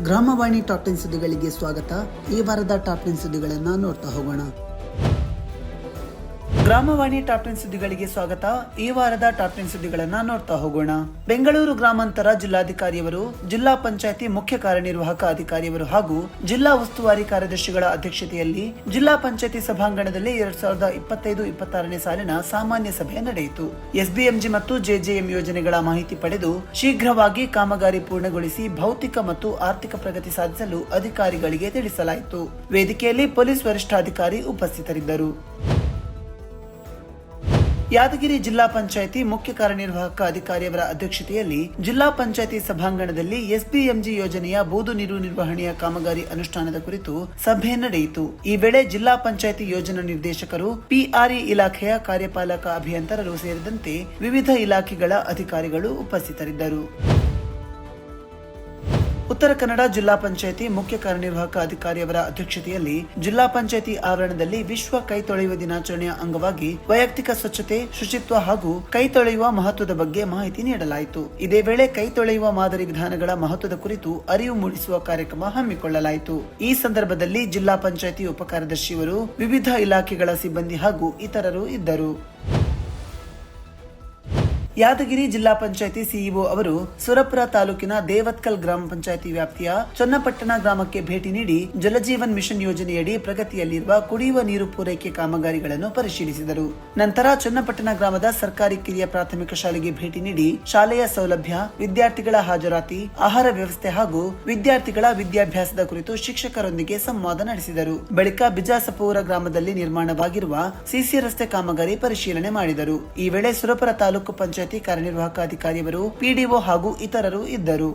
ಗ್ರಾಮವಾಣಿ top 10 ಸುದ್ದಿಗಳಿಗೆ ಸ್ವಾಗತ. ಈ ವಾರದ ಟಾಪ್ 10 ಸುದ್ದಿಗಳನ್ನು ನೋಡ್ತಾ ಹೋಗೋಣ. ಗ್ರಾಮವಾಣಿ ಟಾಪ್ 10 ಸುದ್ದಿಗಳಿಗೆ ಸ್ವಾಗತ. ಈ ವಾರದ ಟಾಪ್ 10 ಸುದ್ದಿಗಳನ್ನು ನೋಡ್ತಾ ಹೋಗೋಣ. ಬೆಂಗಳೂರು ಗ್ರಾಮಾಂತರ ಜಿಲ್ಲಾಧಿಕಾರಿಯವರು, ಜಿಲ್ಲಾ ಪಂಚಾಯತಿ ಮುಖ್ಯ ಕಾರ್ಯನಿರ್ವಾಹಕ ಅಧಿಕಾರಿಯವರು ಹಾಗೂ ಜಿಲ್ಲಾ ಉಸ್ತುವಾರಿ ಕಾರ್ಯದರ್ಶಿಗಳ ಅಧ್ಯಕ್ಷತೆಯಲ್ಲಿ ಜಿಲ್ಲಾ ಪಂಚಾಯತಿ ಸಭಾಂಗಣದಲ್ಲಿ 2025-26ನೇ ಸಾಲಿನ ಸಾಮಾನ್ಯ ಸಭೆ ನಡೆಯಿತು. ಎಸ್ಬಿಎಂಜಿ ಮತ್ತು ಜೆಜೆಎಂ ಯೋಜನೆಗಳ ಮಾಹಿತಿ ಪಡೆದು ಶೀಘ್ರವಾಗಿ ಕಾಮಗಾರಿ ಪೂರ್ಣಗೊಳಿಸಿ ಭೌತಿಕ ಮತ್ತು ಆರ್ಥಿಕ ಪ್ರಗತಿ ಸಾಧಿಸಲು ಅಧಿಕಾರಿಗಳಿಗೆ ತಿಳಿಸಲಾಯಿತು. ವೇದಿಕೆಯಲ್ಲಿ ಪೊಲೀಸ್ ವರಿಷ್ಠಾಧಿಕಾರಿ ಉಪಸ್ಥಿತರಿದ್ದರು. ಯಾದಗಿರಿ ಜಿಲ್ಲಾ ಪಂಚಾಯತಿ ಮುಖ್ಯ ಕಾರ್ಯನಿರ್ವಾಹಕ ಅಧಿಕಾರಿಯವರ ಅಧ್ಯಕ್ಷತೆಯಲ್ಲಿ ಜಿಲ್ಲಾ ಪಂಚಾಯತಿ ಸಭಾಂಗಣದಲ್ಲಿ ಎಸ್ಬಿಎಂಜಿ ಯೋಜನೆಯ ಬೂದು ನೀರು ನಿರ್ವಹಣೆಯ ಕಾಮಗಾರಿ ಅನುಷ್ಠಾನದ ಕುರಿತು ಸಭೆ ನಡೆಯಿತು. ಈ ವೇಳೆ ಜಿಲ್ಲಾ ಪಂಚಾಯತಿ ಯೋಜನಾ ನಿರ್ದೇಶಕರು, ಪಿಆರ್ಇ ಇಲಾಖೆಯ ಕಾರ್ಯಪಾಲಕ ಅಭಿಯಂತರರು ಸೇರಿದಂತೆ ವಿವಿಧ ಇಲಾಖೆಗಳ ಅಧಿಕಾರಿಗಳು ಉಪಸ್ಥಿತರಿದ್ದರು. ಉತ್ತರ ಕನ್ನಡ ಜಿಲ್ಲಾ ಪಂಚಾಯತಿ ಮುಖ್ಯ ಕಾರ್ಯನಿರ್ವಾಹಕ ಅಧಿಕಾರಿಯವರ ಅಧ್ಯಕ್ಷತೆಯಲ್ಲಿ ಜಿಲ್ಲಾ ಪಂಚಾಯತಿ ಆವರಣದಲ್ಲಿ ವಿಶ್ವ ಕೈ ತೊಳೆಯುವ ದಿನಾಚರಣೆಯ ಅಂಗವಾಗಿ ವೈಯಕ್ತಿಕ ಸ್ವಚ್ಛತೆ, ಶುಚಿತ್ವ ಹಾಗೂ ಕೈ ತೊಳೆಯುವ ಮಹತ್ವದ ಬಗ್ಗೆ ಮಾಹಿತಿ ನೀಡಲಾಯಿತು. ಇದೇ ವೇಳೆ ಕೈ ತೊಳೆಯುವ ಮಾದರಿ ವಿಧಾನಗಳ ಮಹತ್ವದ ಕುರಿತು ಅರಿವು ಮೂಡಿಸುವ ಕಾರ್ಯಕ್ರಮ ಹಮ್ಮಿಕೊಳ್ಳಲಾಯಿತು. ಈ ಸಂದರ್ಭದಲ್ಲಿ ಜಿಲ್ಲಾ ಪಂಚಾಯತಿ ಉಪ ಕಾರ್ಯದರ್ಶಿಯವರು, ವಿವಿಧ ಇಲಾಖೆಗಳ ಸಿಬ್ಬಂದಿ ಹಾಗೂ ಇತರರು ಇದ್ದರು. ಯಾದಗಿರಿ ಜಿಲ್ಲಾ ಪಂಚಾಯತಿ ಸಿಇಒ ಅವರು ಸುರಪುರ ತಾಲೂಕಿನ ದೇವತ್ಕಲ್ ಗ್ರಾಮ ಪಂಚಾಯತಿ ವ್ಯಾಪ್ತಿಯ ಚನ್ನಪಟ್ಟಣ ಗ್ರಾಮಕ್ಕೆ ಭೇಟಿ ನೀಡಿ ಜಲಜೀವನ್ ಮಿಷನ್ ಯೋಜನೆಯಡಿ ಪ್ರಗತಿಯಲ್ಲಿರುವ ಕುಡಿಯುವ ನೀರು ಪೂರೈಕೆ ಕಾಮಗಾರಿಗಳನ್ನು ಪರಿಶೀಲಿಸಿದರು. ನಂತರ ಚನ್ನಪಟ್ಟಣ ಗ್ರಾಮದ ಸರ್ಕಾರಿ ಕಿರಿಯ ಪ್ರಾಥಮಿಕ ಶಾಲೆಗೆ ಭೇಟಿ ನೀಡಿ ಶಾಲೆಯ ಸೌಲಭ್ಯ, ವಿದ್ಯಾರ್ಥಿಗಳ ಹಾಜರಾತಿ, ಆಹಾರ ವ್ಯವಸ್ಥೆ ಹಾಗೂ ವಿದ್ಯಾರ್ಥಿಗಳ ವಿದ್ಯಾಭ್ಯಾಸದ ಕುರಿತು ಶಿಕ್ಷಕರೊಂದಿಗೆ ಸಂವಾದ ನಡೆಸಿದರು. ಬಳಿಕ ಬಿಜಾಸಪುರ ಗ್ರಾಮದಲ್ಲಿ ನಿರ್ಮಾಣವಾಗಿರುವ ಸಿಸಿ ರಸ್ತೆ ಕಾಮಗಾರಿ ಪರಿಶೀಲನೆ ಮಾಡಿದರು. ಈ ವೇಳೆ ಸುರಪುರ ತಾಲೂಕು ಪಂಚಾಯತಿ ಕಾರ್ಯನಿರ್ವಾಹಕ ಅಧಿಕಾರಿಯವರು, ಪಿಡಿಒ ಹಾಗೂ ಇತರರು ಇದ್ದರು.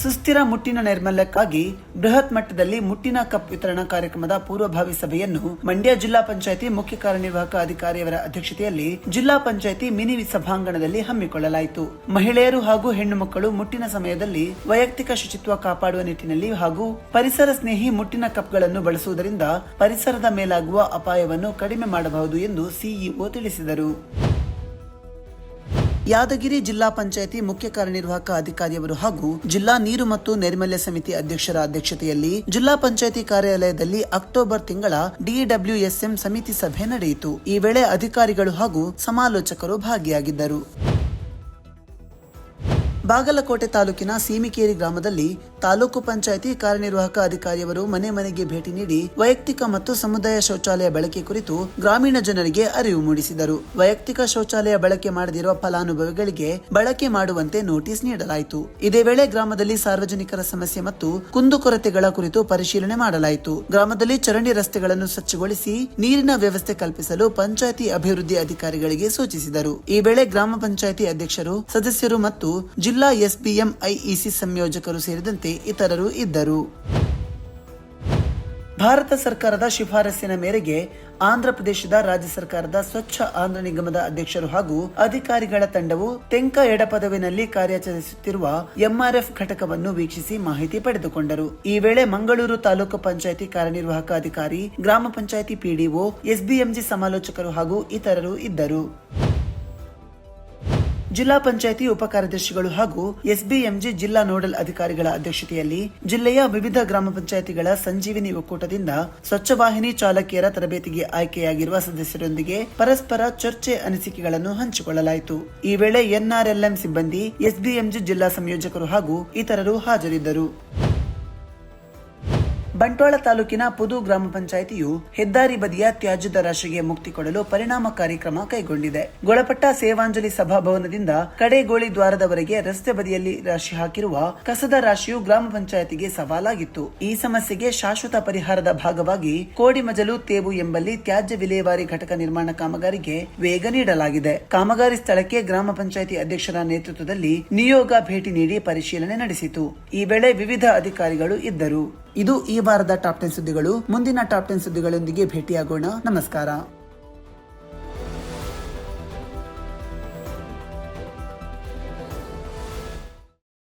ಸುಸ್ಥಿರ ಮುಟ್ಟಿನ ನೈರ್ಮಲ್ಯಕ್ಕಾಗಿ ಬೃಹತ್ ಮಟ್ಟದಲ್ಲಿ ಮುಟ್ಟಿನ ಕಪ್ ವಿತರಣಾ ಕಾರ್ಯಕ್ರಮದ ಪೂರ್ವಭಾವಿ ಸಭೆಯನ್ನು ಮಂಡ್ಯ ಜಿಲ್ಲಾ ಪಂಚಾಯತಿ ಮುಖ್ಯ ಕಾರ್ಯನಿರ್ವಾಹಕ ಅಧಿಕಾರಿಯವರ ಅಧ್ಯಕ್ಷತೆಯಲ್ಲಿ ಜಿಲ್ಲಾ ಪಂಚಾಯತಿ ಮಿನಿ ಸಭಾಂಗಣದಲ್ಲಿ ಹಮ್ಮಿಕೊಳ್ಳಲಾಯಿತು. ಮಹಿಳೆಯರು ಹಾಗೂ ಹೆಣ್ಣು ಮಕ್ಕಳು ಮುಟ್ಟಿನ ಸಮಯದಲ್ಲಿ ವೈಯಕ್ತಿಕ ಶುಚಿತ್ವ ಕಾಪಾಡುವ ನಿಟ್ಟಿನಲ್ಲಿ ಹಾಗೂ ಪರಿಸರ ಸ್ನೇಹಿ ಮುಟ್ಟಿನ ಕಪ್ಗಳನ್ನು ಬಳಸುವುದರಿಂದ ಪರಿಸರದ ಮೇಲಾಗುವ ಅಪಾಯವನ್ನು ಕಡಿಮೆ ಮಾಡಬಹುದು ಎಂದು ಸಿಇಒ ತಿಳಿಸಿದರು. ಯಾದಗಿರಿ ಜಿಲ್ಲಾ ಪಂಚಾಯತಿ ಮುಖ್ಯ ಕಾರ್ಯನಿರ್ವಾಹಕ ಅಧಿಕಾರಿಯವರು ಹಾಗೂ ಜಿಲ್ಲಾ ನೀರು ಮತ್ತು ನೈರ್ಮಲ್ಯ ಸಮಿತಿ ಅಧ್ಯಕ್ಷರ ಅಧ್ಯಕ್ಷತೆಯಲ್ಲಿ ಜಿಲ್ಲಾ ಪಂಚಾಯತಿ ಕಾರ್ಯಾಲಯದಲ್ಲಿ ಅಕ್ಟೋಬರ್ ತಿಂಗಳ DWSM ಸಮಿತಿ ಸಭೆ ನಡೆಯಿತು. ಈ ವೇಳೆ ಅಧಿಕಾರಿಗಳು ಹಾಗೂ ಸಮಾಲೋಚಕರು ಭಾಗಿಯಾಗಿದ್ದರು. ಬಾಗಲಕೋಟೆ ತಾಲೂಕಿನ ಸೀಮಿಕೇರಿ ಗ್ರಾಮದಲ್ಲಿ ತಾಲೂಕು ಪಂಚಾಯತಿ ಕಾರ್ಯನಿರ್ವಾಹಕ ಅಧಿಕಾರಿಯವರು ಮನೆ ಮನೆಗೆ ಭೇಟಿ ನೀಡಿ ವೈಯಕ್ತಿಕ ಮತ್ತು ಸಮುದಾಯ ಶೌಚಾಲಯ ಬಳಕೆ ಕುರಿತು ಗ್ರಾಮೀಣ ಜನರಿಗೆ ಅರಿವು ಮೂಡಿಸಿದರು. ವೈಯಕ್ತಿಕ ಶೌಚಾಲಯ ಬಳಕೆ ಮಾಡದಿರುವ ಫಲಾನುಭವಿಗಳಿಗೆ ಬಳಕೆ ಮಾಡುವಂತೆ ನೋಟಿಸ್ ನೀಡಲಾಯಿತು. ಇದೇ ವೇಳೆ ಗ್ರಾಮದಲ್ಲಿ ಸಾರ್ವಜನಿಕರ ಸಮಸ್ಯೆ ಮತ್ತು ಕುಂದುಕೊರತೆಗಳ ಕುರಿತು ಪರಿಶೀಲನೆ ಮಾಡಲಾಯಿತು. ಗ್ರಾಮದಲ್ಲಿ ಚರಂಡಿ ರಸ್ತೆಗಳನ್ನು ಸ್ವಚ್ಛಗೊಳಿಸಿ ನೀರಿನ ವ್ಯವಸ್ಥೆ ಕಲ್ಪಿಸಲು ಪಂಚಾಯತಿ ಅಭಿವೃದ್ಧಿ ಅಧಿಕಾರಿಗಳಿಗೆ ಸೂಚಿಸಿದರು. ಈ ವೇಳೆ ಗ್ರಾಮ ಪಂಚಾಯತಿ ಅಧ್ಯಕ್ಷರು, ಸದಸ್ಯರು ಮತ್ತು ಜಿಲ್ಲಾ ಎಸ್ಬಿಎಂ ಐಇಸಿ ಸಂಯೋಜಕರು ಸೇರಿದಂತೆ ಇತರರು ಇದ್ದರು. ಭಾರತ ಸರ್ಕಾರದ ಶಿಫಾರಸ್ಸಿನ ಮೇರೆಗೆ ಆಂಧ್ರ ಪ್ರದೇಶದ ರಾಜ್ಯ ಸರ್ಕಾರದ ಸ್ವಚ್ಛ ಆಂಧ್ರ ನಿಗಮದ ಅಧ್ಯಕ್ಷರು ಹಾಗೂ ಅಧಿಕಾರಿಗಳ ತಂಡವು ತೆಂಕ ಎಡಪದವಿನಲ್ಲಿ ಕಾರ್ಯಾಚರಿಸುತ್ತಿರುವ ಎಂಆರ್ಎಫ್ ಘಟಕವನ್ನು ವೀಕ್ಷಿಸಿ ಮಾಹಿತಿ ಪಡೆದುಕೊಂಡರು. ಈ ವೇಳೆ ಮಂಗಳೂರು ತಾಲೂಕು ಪಂಚಾಯತಿ ಕಾರ್ಯನಿರ್ವಾಹಕ ಅಧಿಕಾರಿ, ಗ್ರಾಮ ಪಂಚಾಯತಿ ಪಿಡಿಒ, ಎಸ್ಬಿಎಂಜಿ ಸಮಾಲೋಚಕರು ಹಾಗೂ ಇತರರು ಇದ್ದರು. ಜಿಲ್ಲಾ ಪಂಚಾಯತಿ ಉಪ ಕಾರ್ಯದರ್ಶಿಗಳು ಹಾಗೂ ಎಸ್ಬಿಎಂಜಿ ಜಿಲ್ಲಾ ನೋಡಲ್ ಅಧಿಕಾರಿಗಳ ಅಧ್ಯಕ್ಷತೆಯಲ್ಲಿ ಜಿಲ್ಲೆಯ ವಿವಿಧ ಗ್ರಾಮ ಪಂಚಾಯತಿಗಳ ಸಂಜೀವಿನಿ ಒಕ್ಕೂಟದಿಂದ ಸ್ವಚ್ಛವಾಹಿನಿ ಚಾಲಕಿಯರ ತರಬೇತಿಗೆ ಆಯ್ಕೆಯಾಗಿರುವ ಸದಸ್ಯರೊಂದಿಗೆ ಪರಸ್ಪರ ಚರ್ಚೆ, ಅನಿಸಿಕೆಗಳನ್ನು ಹಂಚಿಕೊಳ್ಳಲಾಯಿತು. ಈ ವೇಳೆ ಎನ್ಆರ್ಎಲ್ಎಂ ಸಿಬ್ಬಂದಿ, ಎಸ್ಬಿಎಂಜಿ ಜಿಲ್ಲಾ ಸಂಯೋಜಕರು ಹಾಗೂ ಇತರರು ಹಾಜರಿದ್ದರು. ಬಂಟ್ವಾಳ ತಾಲೂಕಿನ ಪುದು ಗ್ರಾಮ ಪಂಚಾಯಿತಿಯು ಹೆದ್ದಾರಿ ಬದಿಯ ತ್ಯಾಜ್ಯದ ರಾಶಿಗೆ ಮುಕ್ತಿ ಕೊಡಲು ಪರಿಣಾಮಕಾರಿ ಕ್ರಮ ಕೈಗೊಂಡಿದೆ. ಗೊಳಪಟ್ಟ ಸೇವಾಂಜಲಿ ಸಭಾಭವನದಿಂದ ಕಡೆಗೋಳಿ ದ್ವಾರದವರೆಗೆ ರಸ್ತೆ ಬದಿಯಲ್ಲಿ ರಾಶಿ ಹಾಕಿರುವ ಕಸದ ರಾಶಿಯು ಗ್ರಾಮ ಪಂಚಾಯತಿಗೆ ಸವಾಲಾಗಿತ್ತು. ಈ ಸಮಸ್ಯೆಗೆ ಶಾಶ್ವತ ಪರಿಹಾರದ ಭಾಗವಾಗಿ ಕೋಡಿಮಜಲು ತೇವು ಎಂಬಲ್ಲಿ ತ್ಯಾಜ್ಯ ವಿಲೇವಾರಿ ಘಟಕ ನಿರ್ಮಾಣ ಕಾಮಗಾರಿಗೆ ವೇಗ ನೀಡಲಾಗಿದೆ. ಕಾಮಗಾರಿ ಸ್ಥಳಕ್ಕೆ ಗ್ರಾಮ ಪಂಚಾಯತಿ ಅಧ್ಯಕ್ಷರ ನೇತೃತ್ವದಲ್ಲಿ ನಿಯೋಗ ಭೇಟಿ ನೀಡಿ ಪರಿಶೀಲನೆ ನಡೆಸಿತು. ಈ ವೇಳೆ ವಿವಿಧ ಅಧಿಕಾರಿಗಳು ಇದ್ದರು. ಇದು ಈ ವಾರದ ಟಾಪ್ 10 ಸುದ್ದಿಗಳು. ಮುಂದಿನ ಟಾಪ್ 10 ಸುದ್ದಿಗಳೊಂದಿಗೆ ಭೇಟಿಯಾಗೋಣ. ನಮಸ್ಕಾರ.